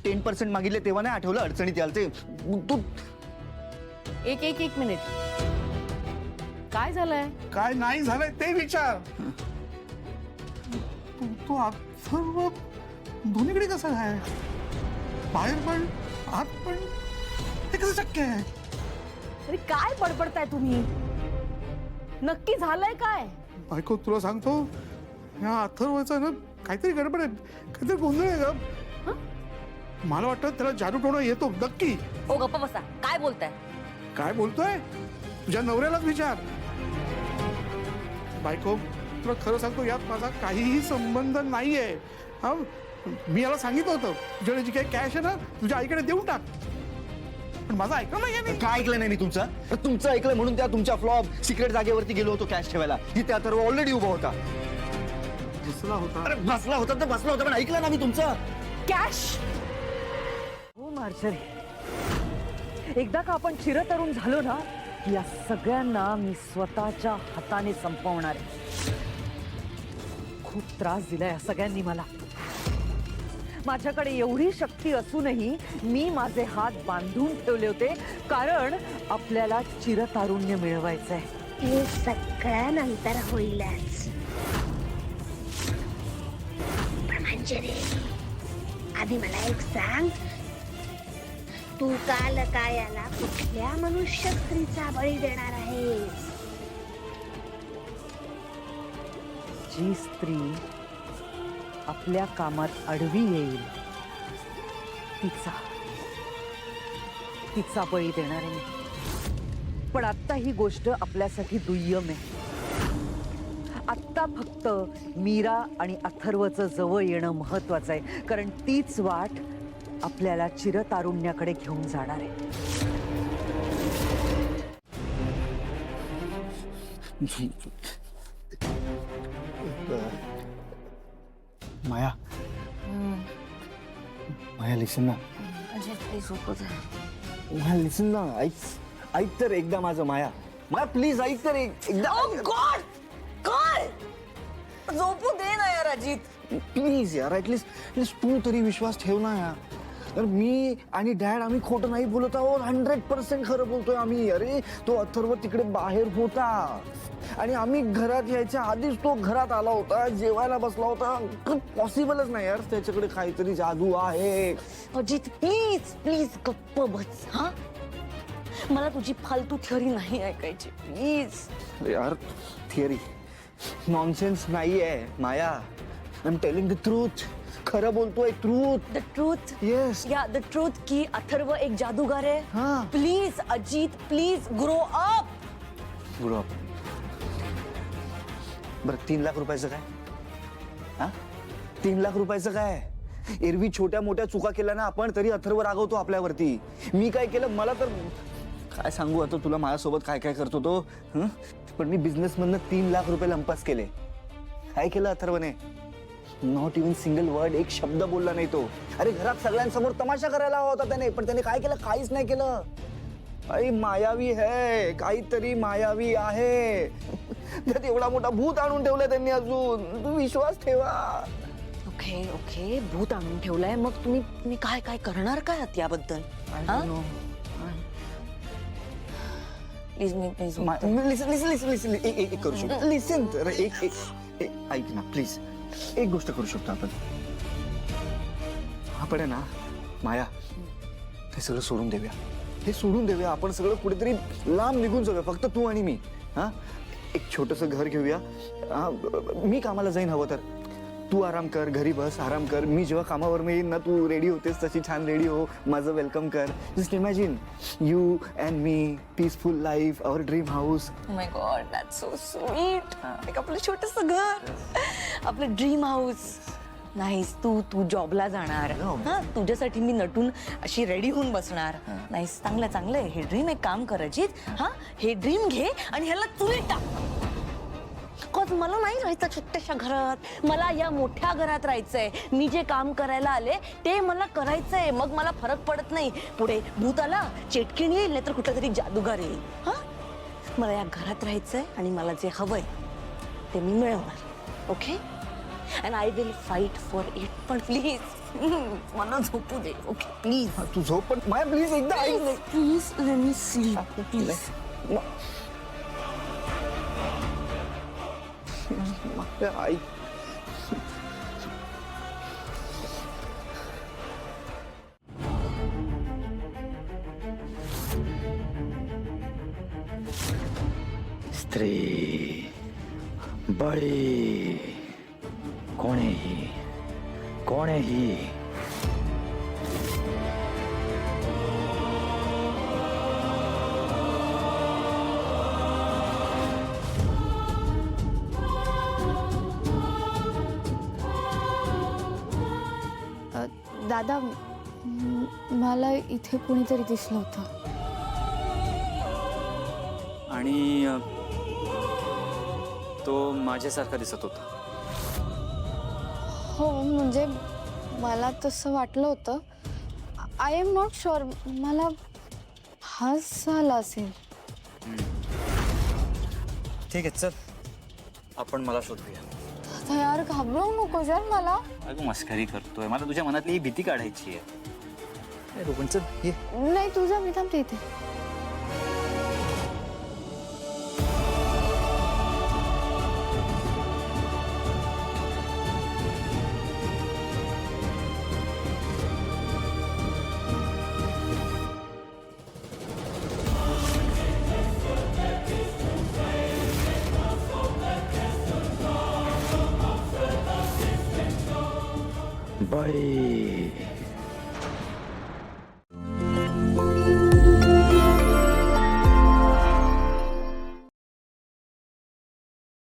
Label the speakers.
Speaker 1: 10% मागितले तेव्हा नाही आठवलं अडचणीत याल ते तू.
Speaker 2: एक मिनिट, काय झालंय?
Speaker 3: काय नाही झालंय ते विचार. तू सर्व दोन्हीकडे कसं आहे, बाहेर पण आत पण, हे कसं शक्य आहे?
Speaker 2: अरे काय बडबडताय तुम्ही? नक्की झालंय काय?
Speaker 3: बायको तुला सांगतो, या अथर्वचा ना काहीतरी गडबड आहे, काहीतरी गोंधळ आहे ग. मला वाटतं त्याला जादू टोणा येतो नक्की.
Speaker 4: ओ गप्पा बसा, काय बोलताय?
Speaker 3: काय बोलतोय? तुझ्या नवऱ्यालाच विचार. बायको तुला खरं सांगतो, यात माझा काहीही संबंध नाहीये. हा, मी याला सांगितलं होतं तुझ्याकडे जी काही कॅश आहे ना तुझ्या आईकडे देऊन टाक, पण माझं ऐकलं नाही.
Speaker 1: काय ऐकलं नाही मी तुमचं ऐकलं म्हणून त्या तुमच्या फ्लॉप सिक्रेट जागेवरती गेलो होतो कॅश ठेवायला. तिथे अथर्व ऑलरेडी उभा होता.
Speaker 3: बसला होता.
Speaker 1: अरे बसला होता तर बसला होता, पण ऐकलं ना मी तुमचं.
Speaker 2: कॅश हो मार्जरी, एकदा का आपण चिरतरुण झालो ना, या सगळ्यांना मी स्वतःच्या हाताने संपवणार आहे. खूप त्रास दिलाय या सगळ्यांनी मला. माझ्याकडे एवढी शक्ती असूनही मी माझे हात बांधून ठेवले होते, कारण आपल्याला चिरतारुण्य मिळवायचंय.
Speaker 5: हे सगळ्यानंतर होईलच. पण मंजरी, आधी मला एक सांग, तू काल कायाला कुठल्या मनुष्य स्त्रीचा बळी देणार आहेस?
Speaker 2: जी स्त्री आपल्या कामात आडवी येईल तिचा बळी देणार आहे मी. पण आत्ता ही गोष्ट आपल्यासाठी दुय्यम आहे. आत्ता फक्त मीरा आणि अथर्वचं जवळ येणं महत्वाचं आहे, कारण तीच वाट आपल्याला चिरतारुण्याकडे घेऊन जाणार आहे.
Speaker 1: माया, माया लिसन ना. माया लिसन ना, ऐक तर एकदा माझं. माया प्लीज ऐक तर एकदा.
Speaker 4: गॉड, काय झोपू दे ना यार अजित.
Speaker 1: प्लीज यार, ऍटलीस्ट तू तरी विश्वास ठेव ना यार. तर मी आणि डॅड आम्ही खोटं नाही बोलत आहोत, 100% खरं बोलतोय आम्ही. अरे तो अथर्व तिकडे बाहेर होता आणि आम्ही घरात यायच्या आधीच तो घरात आला होता, जेवायला बसला होता. पॉसिबलच नाही यार, त्याच्याकडे काहीतरी जादू आहे.
Speaker 4: अजित प्लीज प्लीज गप्प बस. हा, मला तुझी फालतू थिअरी नाही ऐकायची प्लीज.
Speaker 1: यार थिअरी नॉनसेन्स नाहीये Maya. I am telling the truth. खरं बोलतोय, ट्रूथ.
Speaker 4: The truth.
Speaker 1: येस
Speaker 4: या द ट्रूथ की अथर्व एक जादूगार आहे.
Speaker 1: हा.
Speaker 4: Please Ajit, please grow up.
Speaker 1: Grow up. बरं 3 लाख रुपयाचं काय? हा, 3 लाख रुपयाचं काय? एरवी छोट्या मोठ्या चुका केल्या ना आपण, तरी अथर्व रागवतो आपल्यावरती. मी काय केलं मला तर काय सांगू आता तुला, माझ्यासोबत काय काय करतो तो. पण मी बिझनेस मधनं 3 लाख रुपये लंपास केले. काय केलं अथर्वने? नॉट इवन सिंगल वर्ड, एक शब्द बोलला नाही तो. अरे घरात सगळ्यांसमोर तमाशा करायला हवा होता त्याने, पण त्याने काय केलं? काहीच नाही केलं. आई मायावी है, काहीतरी मायावी आहे. त्यात एवढा मोठा भूत आणून ठेवलाय त्यांनी अजून. तू विश्वास ठेवा.
Speaker 4: ओके ओके, भूत आणून ठेवलंय. मग तुम्ही काय काय करणार काय आहात याबद्दल? प्लीज मी प्लीज
Speaker 1: लिसन एक करू शकतो. लिसन तर एक ऐक ना प्लीज. एक गोष्ट करू शकतो आपण. आपण आहे ना माया, हे सगळं सोडून देऊया. हे सोडून देऊया, आपण सगळं कुठेतरी लांब निघून जाऊया, फक्त तू आणि मी. हा, एक छोटंसं घर घेऊया. मी कामाला जाईन, हवं तर तू आराम कर, घरी बस, आराम कर. मी जेव्हा कामावर मी येईन ना, तू रेडी होतेस तशी छान रेडी हो, माझं वेलकम कर. Just imagine you and me, peaceful life, our dream house.
Speaker 4: My God, that's so sweet. एक आपलं छोटंसं घर, आपलं ड्रीम हाऊस. नाहीस, तू जॉबला जाणार. हा, तुझ्यासाठी मी नटून अशी रेडी होऊन बसणार. नाहीस, चांगलं चांगलं हे ड्रीम. एक काम कर अजित, हा हे ड्रीम घे आणि ह्याला चुलीत टाक. बिकॉज मला नाही राहायचं छोट्याशा घरात, मला या मोठ्या घरात राहायचंय. मी जे काम करायला आले ते मला करायचंय. मग मला फरक पडत नाही पुढे भूत आला, चेटकीण येईल, नाहीतर कुठला तरी जादूगार येईल. हा, मला या घरात राहायचंय आणि मला जे हवंय ते मी मिळवणार. Okay, and I will fight for it. पण प्लीज मला झोपू दे. Okay please.
Speaker 1: तू झोप पण माया प्लीज एकदा ऐक ना.
Speaker 4: Please let me sleep please.
Speaker 1: Maya ऐक. स्त्री बळी कोणीही कोणीही
Speaker 6: दादा मला इथे कुणीतरी दिसलं होतं.
Speaker 7: आणि तो माझ्यासारखा दिसत होता.
Speaker 6: हो म्हणजे मला तसं वाटलं होतं. I am not sure. मला हाच झाला असेल.
Speaker 7: ठीक आहे चल आपण मला शोधूया.
Speaker 6: दादा यार घाबरवू नको यार मला.
Speaker 7: अगं मस्करी करतोय. मला तुझ्या मनातली ही भीती काढायची आहे. रोपण चल ये.
Speaker 6: नाही तुझा मी थांबते इथे.
Speaker 1: बळी